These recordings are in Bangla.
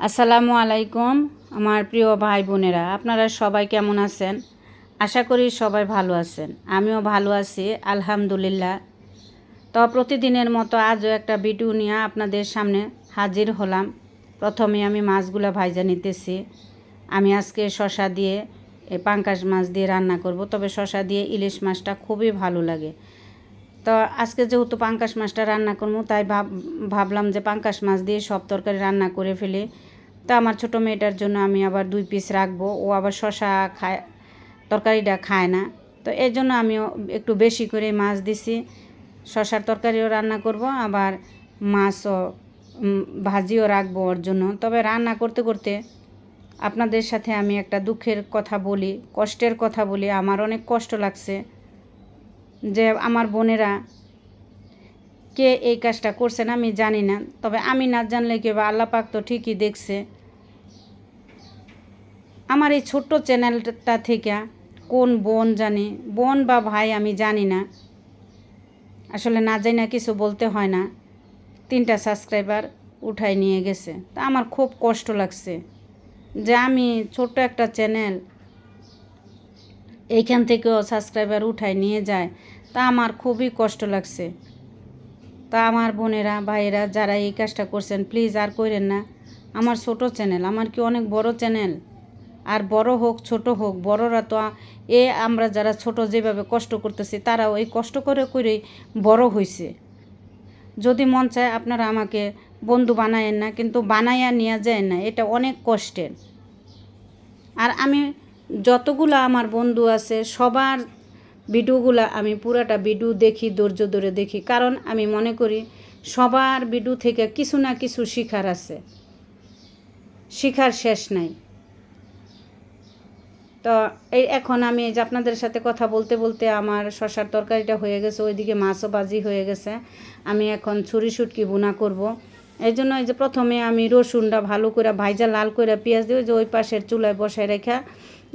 আসসালামু আলাইকুম আমার প্রিয় ভাই বোনেরা, আপনারা সবাই কেমন আছেন? আশা করি সবাই ভালো আছেন। আমিও ভালো আছি আলহামদুলিল্লাহ। তো প্রতিদিনের মতো আজও একটা ভিডিও নিয়ে আপনাদের সামনে হাজির হলাম। প্রথমে আমি মাছগুলো ভাইজা নিতেছি। আমি আজকে শসা দিয়ে পাঙ্কাশ মাছ দিয়ে রান্না করব, তবে শসা দিয়ে ইলিশ মাছটা খুবই ভালো লাগে। তো আজকে যেহেতু পাঙ্কাশ মাছটা রান্না করবো, তাই ভাবলাম যে পাঙ্কাশ মাছ দিয়ে সব তরকারি রান্না করে ফেলি। তা আমার ছোটো মেয়েটার জন্য আমি আবার 2 পিস রাখবো, ও আবার শসা খায়, তরকারিটা খায় না। তো এর জন্য আমিও একটু বেশি করে মাছ দিছি। শসার তরকারিও রান্না করব, আবার মাছও ভাজিও রাখবো ওর জন্য। তবে রান্না করতে করতে আপনাদের সাথে আমি একটা দুঃখের কথা বলি, কষ্টের কথা বলি। আমার অনেক কষ্ট লাগছে যে আমার বোনেরা কে এই কাজটা করছেন আমি জানি না, তবে আমি না জানলে কি বা আল্লাহ পাক তো ঠিকই দেখছে। আমার এই ছোট্ট চ্যানেলটা থেকে কোন বোন জানি, বোন বা ভাই আমি জানি না, আসলে না জানি না, কিছু বলতে হয় না, 3টা সাবস্ক্রাইবার উঠাই নিয়ে গেছে। তা আমার খুব কষ্ট লাগছে যে আমি ছোট্ট একটা চ্যানেল, এইখান থেকেও সাবস্ক্রাইবার উঠাই নিয়ে যায়। তা আমার খুবই কষ্ট লাগছে। তা আমার বোনেরা ভাইয়েরা যারা এই কাজটা করছেন, প্লিজ আর করেন না। আমার ছোট চ্যানেল, আমার কি অনেক বড় চ্যানেল? আর বড় হোক ছোট হোক, বড়রা তো আমরা যারা ছোট যেভাবে কষ্ট করতেছি, তারাও এই কষ্ট করে করেই বড় হয়েছে। যদি মন চায় আপনারা আমাকে বন্ধু বানায়েন না, কিন্তু বানাইয়া নিয়ে যায় না, এটা অনেক কষ্টের। আর আমি যতগুলো আমার বন্ধু আছে সবার ভিডিওগুলো আমি পুরাটা ভিডিও দেখি, ধৈর্য ধরে দেখি, কারণ আমি মনে করি সবার ভিডিও থেকে কিছু না কিছু শিখার আছে, শিখার শেষ নাই। তো এই এখন আমি যে আপনাদের সাথে কথা বলতে বলতে আমার শসার তরকারিটা হয়ে গেছে, ওইদিকে মাছও ভাজি হয়ে গেছে। আমি এখন ছুরি শুটকি ভুনা করব। এই জন্য এই যে প্রথমে আমি রসুনটা ভালো করে ভাইজা লাল করে পেঁয়াজ দিয়ে যে ওই পাশের চুলায় বসায় রেখা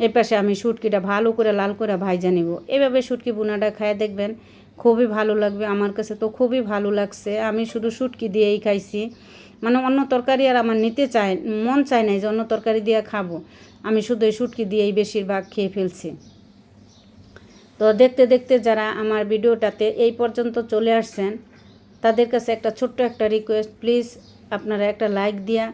এই পাশে আমি শুটকিটা ভালো করে লাল করে ভাইজা নিব। এভাবে শুটকি ভুনাটা খায় দেখবেন, খুবই ভালো লাগবে। আমার কাছে তো খুবই ভালো লাগছে। আমি শুধু শুটকি দিয়েই খাইছি, মানে অন্য তরকারি আর আমার নিতে মন চায় নাই যে অন্য তরকারি দিয়ে খাবো। আমি শুধু এই শুটকি দিয়েই বেশিরভাগ খেয়ে ফেলছি। তো দেখতে দেখতে যারা আমার ভিডিওটাতে এই পর্যন্ত চলে আসছেন, তাদের কাছে একটা ছোট্ট একটা রিকোয়েস্ট, প্লিজ আপনারা একটা লাইক দিয়া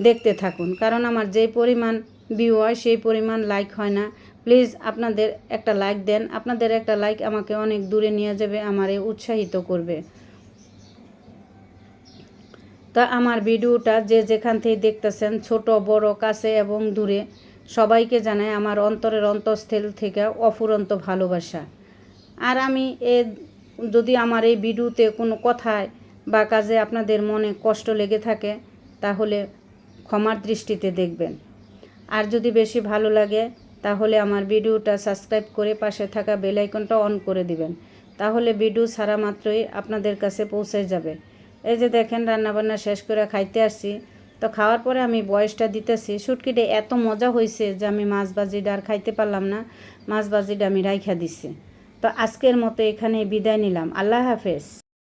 দেখতে থাকুন, কারণ আমার যেই পরিমাণ ভিউ হয় সেই পরিমাণ লাইক হয় না। প্লিজ আপনাদের একটা লাইক দেন। আপনাদের একটা লাইক আমাকে অনেক দূরে নিয়ে যাবে, আমারে উৎসাহিত করবে। তা আমার ভিডিওটা যে যেখান থেকে দেখতেছেন, ছোট বড় কাছে এবং দূরে, সবাইকে জানাই আমার অন্তরের অন্তঃস্থল থেকে অফুরন্ত ভালোবাসা। আর আমি যদি আমার এই ভিডিওতে কোনো কথায় বা কাজে আপনাদের মনে কষ্ট লেগে থাকে, তাহলে ক্ষমার দৃষ্টিতে দেখবেন। আর যদি বেশি ভালো লাগে, তাহলে আমার ভিডিওটা সাবস্ক্রাইব করে পাশে থাকা বেল আইকনটা অন করে দিবেন, তাহলে ভিডিও ছাড়া মাত্রই আপনাদের কাছে পৌঁছে যাবে। এই যে দেখেন রান্নাবান্না শেষ করে খাইতে আসছি। তো খাওয়ার পরে আমি বয়সটা দিতেছি। শুটকিটা এত মজা হয়েছে যে আমি মাছ ভাজিটা আর খাইতে পারলাম না, মাছ ভাজিটা আমি রাইখা দিছি। তো আজকের মতো এখানে বিদায় নিলাম। আল্লাহ হাফেজ।